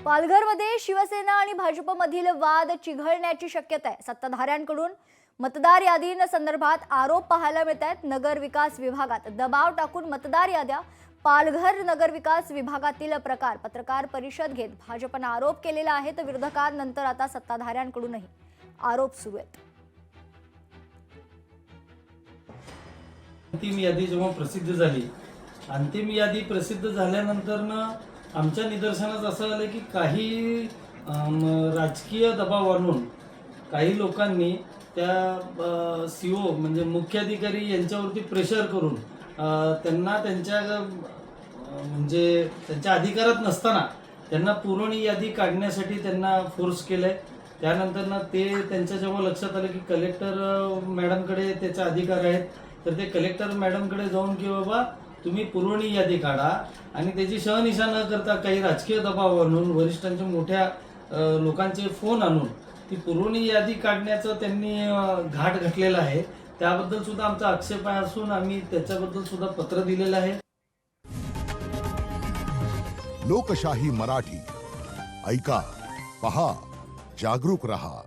पालघरमध्ये शिवसेना आणि भाजपमधील वाद चिघळण्याची शक्यता आहे। सत्ताधाऱ्यांकडून मतदार यादींसंदर्भात आरोप पाहायला मिळत आहेत। नगर विकास विभागात दबाव टाकून मतदार याद्या, पालघर नगर विकास विभागातील प्रकार पत्रकार परिषद घेत भाजपने आरोप केलेला आहे। तर विरोधकांनंतर आता सत्ताधाऱ्यांकडूनही आरोप सुरू आहेत। अंतिम यादी जेव्हा प्रसिद्ध झाली, अंतिम यादी प्रसिद्ध झाल्यानंतर आमच्या निदर्शनास असं आलं की काही राजकीय दबाव आणून काही लोकांनी त्या सीओ म्हणजे मुख्याधिकारी यांच्यावरती प्रेशर करून त्यांना त्यांच्या म्हणजे त्यांच्या अधिकारात नसताना त्यांना पुरवणी यादी काढण्यासाठी त्यांना फोर्स केलंय। त्यानंतर ते त्यांच्या जेव्हा लक्षात आलं की कलेक्टर मॅडमकडे त्याचे अधिकार आहेत, तर ते कलेक्टर मॅडमकडे जाऊन की बाबा तुम्ही पुरवणी यादी काढा आणि त्याची शहनिशा न करता काही राजकीय दबाव आणून वरिष्ठांच्या मोठ्या लोकांचे फोन आणून ती पुरवणी यादी काढण्याचं त्यांनी घाट घातलेला आहे। त्याबद्दल सुद्धा आमचा आक्षेप असून आम्ही त्याच्याबद्दल सुद्धा पत्र दिलेलं आहे। लोकशाही मराठी ऐका, पहा, जागरूक रहा।